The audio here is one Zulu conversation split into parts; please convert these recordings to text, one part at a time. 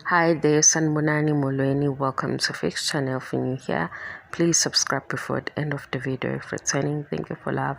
Hi there, Sanbonani Molweni. Welcome to Fix Channel. If you're new here, please subscribe before the end of the video. If returning, thank you for love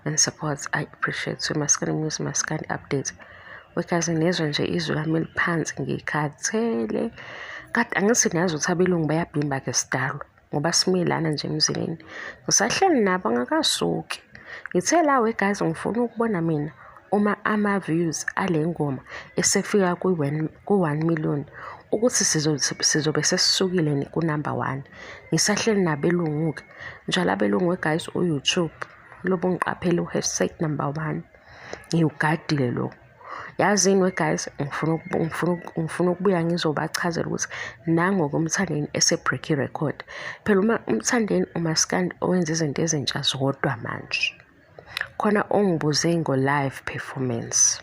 and support. I appreciate so maskani news, maskani updates. Wekazi nezwe nje izwe lami liphansi ngikhathele. Kade angithi nazi ukuthi abelungu bayabhimba ke sidalo ngoba similana nje emzini. Ngisahleli nabo ngakasuki. Ngithe lawe guys ngifuna ukubona mina uma ama-views ale ngoma esefika ku-1 million ukuthi sizobe sesisukile ku-number 1. Ngisahleli nabelungu-ke njalo abelungu guys u-YouTube lobo ngiqaphele u#1 ngiwugadile lo. Yazini guys ngifuna ukubuya ngizobachazela ukuthi nangoku uMthandeni ese-break record. Phela uma uMthandeni umaskandi owenza izinto ezintsha zodwa manje. Khona ongibuze ngo-live performance.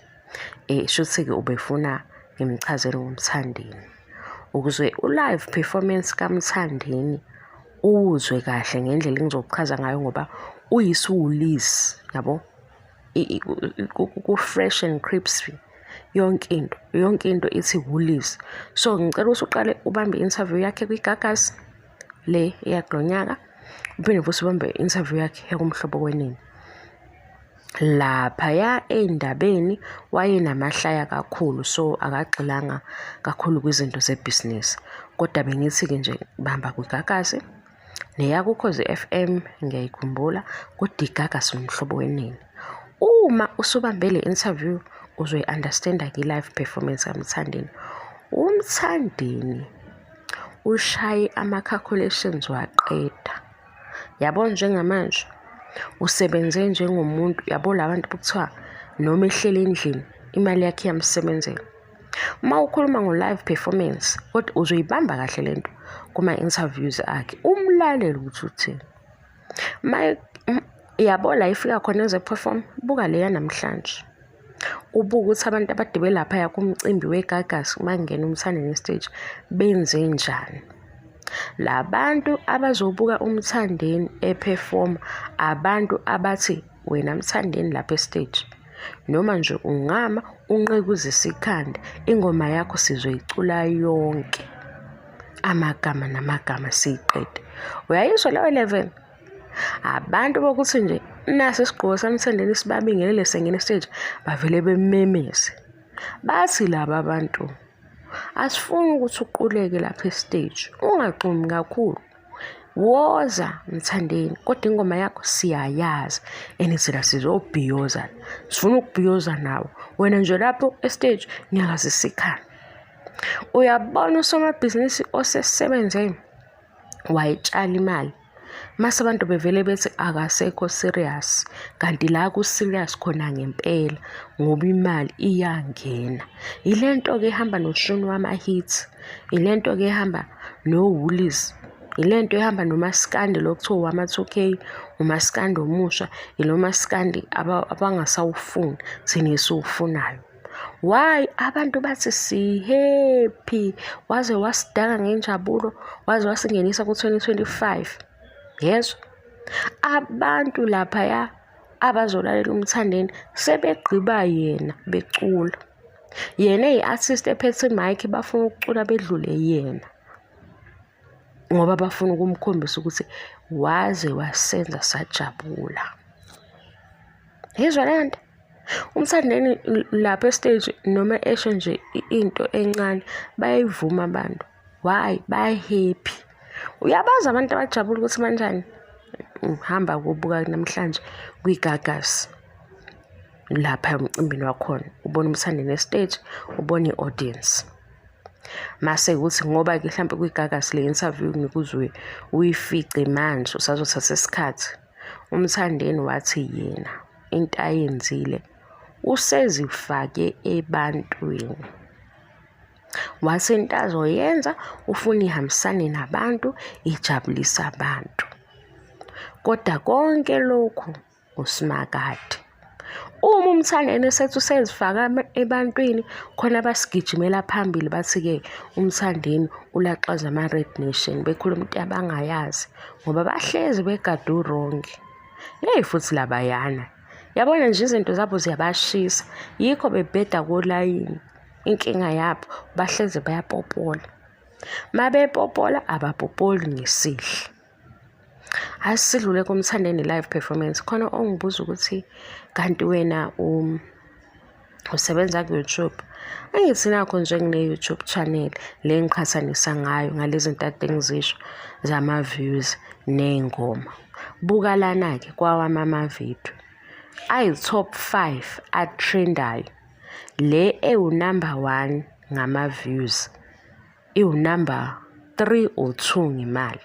Shuthi-ke ubefuna ngimchazele ngoMthandeni. Ukuze u-live performance kaMthandeni uzwe kahle ngendlela engizochaza ngayo ngoba uyisuwulisi, yabo? Ku-fresh and crispy. Yonke into ithi ulisi. So ngicela ukuthi uqale ubambe i-interview yakhe kwiGagasi le yakulonyaka. Uphinde futhi ubambe i-interview yakhe yakumhlobo wenini. Laphaya endabeni wayenamahlaya kakhulu, so akagxilanga kakhulu kwizinto zebhizinisi. Kodwa bengithi-ke nje bamba kwiGagasi neyakuKhozi FM ngiyayikhumbula, kodwa iGagasi nomhlobo wenini. Uma usubambe le interview uzoyi-understanda nge-live performance kaMthandeni. UMthandeni ushaye ama-calculations waqeda. Yabo njengamanje usebenze njengomuntu, yabo labantu kuthiwa noma ehlele endlini imali yakhe iyamsebenzela. Uma ukhuluma ngo-live performance kodwa uzoyibamba kahle lento kuma-interviews akhe umlaleli ukuthi uthini. Yabo la ifika khona eze-perform, buka leya namhlanje. Ubuka ukuthi abantu abadibe laphaya kumcimbi weGagasi uma ngena uMthandeni stage benze njani. Labantu abazobuka uMthandeni eperform abantu abathi wena Mthandeni lapha estage noma nje ungama unqekuze isikhanda ingoma yakho sizoyicula yonke amagama namagama siqede. Uyayizwa leyo level? Abantu bokuthi nje nasi isigqoko saMthandeni sibabingelele sengena stage bavele bememeze. Bathi laba abantu asifuni ukuthi uquleke lapha estage, ungaqumi kakhulu. Woza Mthandeni kodwa ingoma yakho siyayazi and thina sizobhiyoza. Sifuna ukubhiyoza nawe. Wena nje lapho estage nyakazisa ikhanda. Uyabona usomabhizinisi osesebenze wayitshala imali. Mase abantu bevele bethi akasekho serious, kanti la ku-serious khona ngempela ngoba imali iyangena. Ilento-ke ehamba noShuni wama-hits, ilento-ke ehamba noWoolies, ilento ehamba noMaskandi lokuthiwa wama-2K, uMaskandi omusha, ilo Maskandi abangasawufuni thina esiwufunayo. Why abantu bathi si-happy, waze wasidaka ngenjabulo, waze wasingenisa ku-2025. Yezwa abantu laphaya abazolalela uMthandeni sebegqiba yena becula. Yena eyi-artist ephethe mic bafuna ukucula bedlule yena ngoba bafuna ukumkhombisa ukuthi waze wasenza sajabula. Yezwa lento? uMthandeni lapha estage noma esho nje into encane bayayivuma abantu. Why? Bahappy. Uyabaza abantu abajabula ukuthi manjani? Hamba kubuka namhlanje kwiGagasi lapha emcimbini wakhona ubona uMthandeni stage, ubona i-audience. Mase ukuthi ngoba ke mhlambe kwiGagasi le interview ngikuzwe uyifice manje usazothatha isikhathi. uMthandeni wathi yena into ayenzile usezifake ebantwini. Wathi into azoyenza ufuna ihambisane nabantu, ijabulisa abantu. Kodwa konke lokhu usimakade. Uma uMthandeni esethi usezifaka ebantwini khona basigijimela phambili bathi-ke uMthandeni ulaxaza ama-Red Nation bekhuluma into abangayazi ngoba bahlezi begade urongi. Futhi labayana. Yabona nje izinto zabo ziyabashisa. Yikho bebheda kolayini. inkinga yabo bahleze bayapopola. Mabepopola abapopoli ngesihle. Asidlule kumthandeni live performance. Khona ongibuza ukuthi kanti wena usebenza ku-YouTube. Angithi nakho nje ngine-YouTube channel le ngiqhathanisa ngayo ngalezi ntathe engizisho zama-views ney'ngoma. Buka lana-ke kwawami ama-video ayi-top 5 atrendayo. Le ewu-number 1 ngama-views iwu-number 3 or 2 ngemali.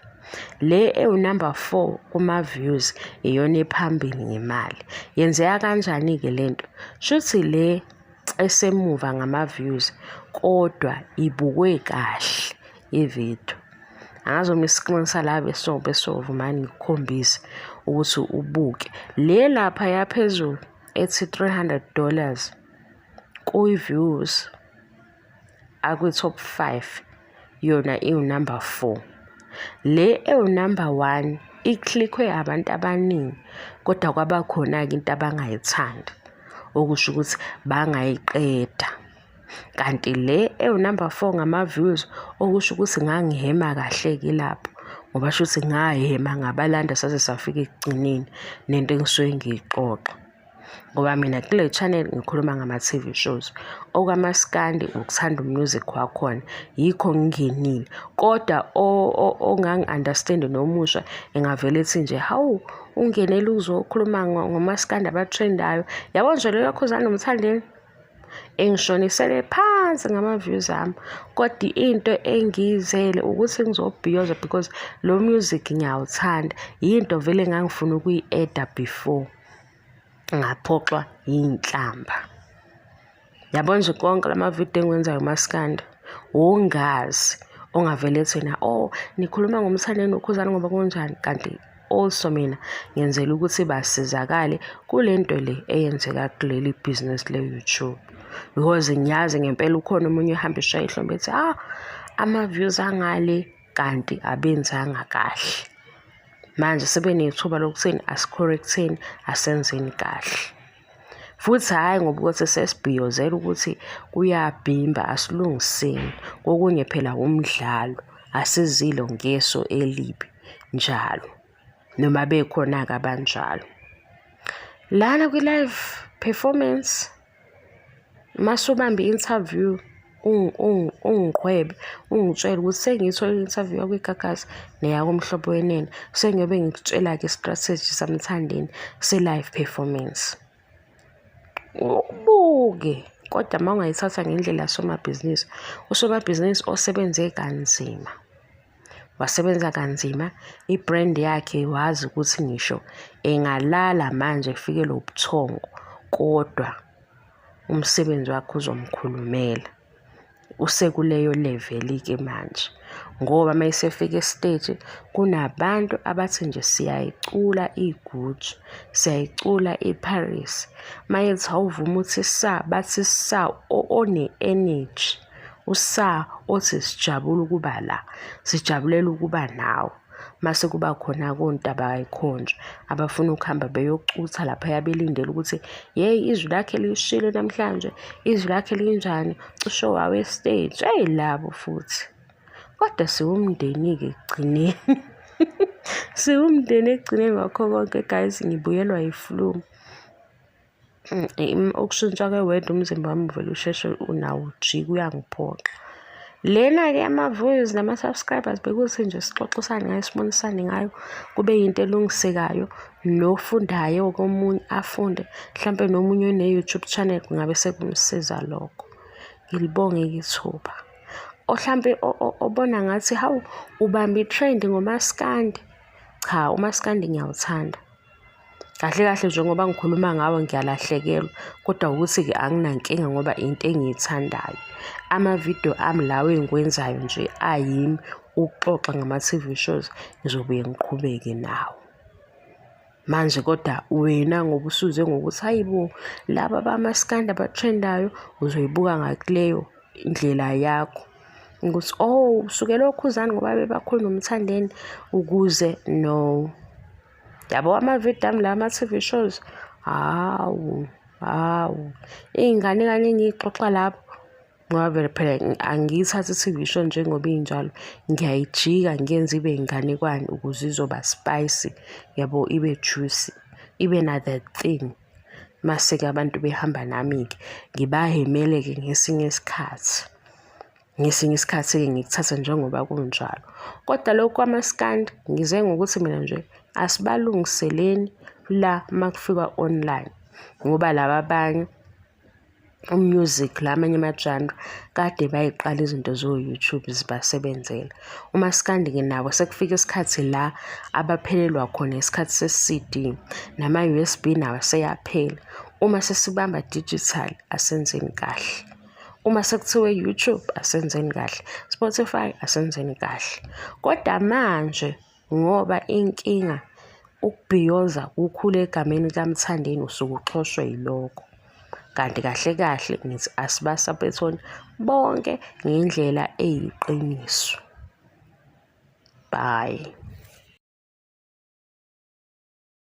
Le ewu-number 4 kuma-views iyona ephambili ngemali. Yenzeka kanjani-ke lento? Shuthi le esemuva ngama-views kodwa ibukwe kahle ivideo. Angazi uma isikrini sala besovumani ngikukhombise ukuthi ubuke. Le lapha yaphezulu ethi $300 kuyi-views akwi-top 5 yona iwu-number 4. Le ewu-number 1 iklikhwe abantu abaningi kodwa kwaba khona-ke into abangayithandi okusho ukuthi bangayiqeda. Kanti le ewu-number 4 ngama-views okusho ukuthi ngangihema kahle-ke lapho ngoba shuthi ngahema ngabalanda saze safika ekugcineni nento engisuke ngiyixoxa. Ngoba mina kule channel ngikhuluma ngama-TV shows. OkaMaskandi ukuthanda umusic wakhona yikho ngingenile. Kodwa ongangi-understand nomusha engavele ethi nje hawu ungenele uzokhuluma ngoMaskandi abatrendayo. Yabo nje leyo khuzana nomthandeni engishonisele phansi ngama-views ami. Kodwa into engiyizele ukuthi ngizobhiyoza because lo music ngiyawuthanda. Yinto vele ngangifuna ukuyi-eda before ngaphoxwa yinhlamba. Yabo nje konke lama-video engiwenzayo uMaskandi ungazi ongavele ethi na nikhuluma ngomthandeni ukhuzana ngoba kunjani. Kanti also mina ngenzela ukuthi basizakale kule nto le eyenzeka kuleli business le-YouTube. Because ngiyazi ngempela ukhona omunye uhamba eshaya ihlombe ethi ama-views angale kanti abenzanga kahle. Manje sebenethuba lokuthini asicorrecteni asenzeni kahle. Futhi hayi ngoba ukuthi sesibhiyozela ukuthi kuyabhimba asilungiseni. Kokunye phela umdlalo asizilo ngeso elibi njalo noma bekhona-ke abanjalo. Lana kwi-live performance masubamba i-interview ungiqhwebe ungitshela ukuthi sengiyithole i-interview yakwiGagasi neyakomhlobo wenene sengiyobe ngikutshela-ke i-strategy samthandeni se-live performance. Ubuke kodwa uma ungayithatha ngendlela yasomabhizinisi, usomabhizinisi osebenze kanzima, wasebenza kanzima, i-brand yakhe wazi ukuthi ngisho engalala manje kufikele ubuthongo kodwa umsebenzi wakhe uzomkhulumela. Usekuleyo level-ke manje ngoba mayesefika estage kunabantu abathi nje siyayicula iGucci, siyayicula iParis. Mayethi awuvuma uthi bathi one-energy, othi sijabule ukuba la, sijabulela ukuba nawe. Mase kuba khona kontaba ayikhonje abafuna ukuhamba beyocutha lapha yabelindele ukuthi yeyi izwi lakhe lishilo namhlanje, izwi lakhe linjani, cisho wawe stage labo futhi. Kodwa siwumndeni-ke ekugcineni. Siwumndeni ekugcineni ngakho konke guys, ngibuyelwa yiflu. Ukushintsha kweweda umzimba wami uvele usheshe unawo ujike uyangiphoqa. Lena-ke ama-views nama-subscribers bekuthi nje sixoxisane ngayo, sibonisane ngayo, kube yinto elungisekayo nofundayo komunye afunde. Mhlampe nomunye one-YouTube channel kungabe sekumsiza lokho. Ngilibonge ithuba. Mhlampe obona ngathi hawu ubamba i-trend ngoMaskandi. Cha, uMaskandi ngiyawuthanda. Kahle kahle njengoba ngikhuluma ngawo ngiyalahlekelwa kodwa ukuthi-ke anginankinga ngoba into engiyithandayo. Ama-video ami lawo engikwenzayo nje ayimi ukuxoxa ngama-TV shows ngizobuye ngiqhubeke nawo. Manje kodwa wena ngoba usuze ngokuthi hayibo laba bamaskandi abatrendayo uzoyibuka ngakuleyo indlela yakho. Ukuthi usukela okhuzani ngoba bebakhulu nomthandeni ukuze no. Yabo ama-video ami la ama-TV shows hawu iy'ngane engiyixoxa lapho ngoba vele phela angiyithathi i-TV show njengoba injalo, ngiyayijika ngiyenze ibe inganekwane ukuze izoba spicy, yabo, ibe juicy, ibe na that thing. Mase-ke abantu behamba nami-ke ngibahemele-ke ngesinye isikhathi-ke ngikuthatha njengoba kunjalo. Kodwa lokhu kwamaskandi ngize ngokuthi mina nje asibalungiseleni la makufika online, ngoba laba abanye umusic la amanye ama-genre kade bayiqala izinto zo-YouTube zibasebenzela. Umaskandi-ke nabo sekufika isikhathi la abaphelelwa khona isikhathi se-CD, nama-USB nawo seyaphela. Uma sesibamba digital asenzeni kahle, uma sekuthiwe YouTube asenzeni kahle, Spotify asenzeni kahle. Kodwa manje ngoba inkinga ukubhiyoza kukhulu egameni kaMthandeni usuke uxoshwe yiloko, kanti kahle kahle ngithi asibasapethoni bonke ngendlela eyiqiniso. Bye.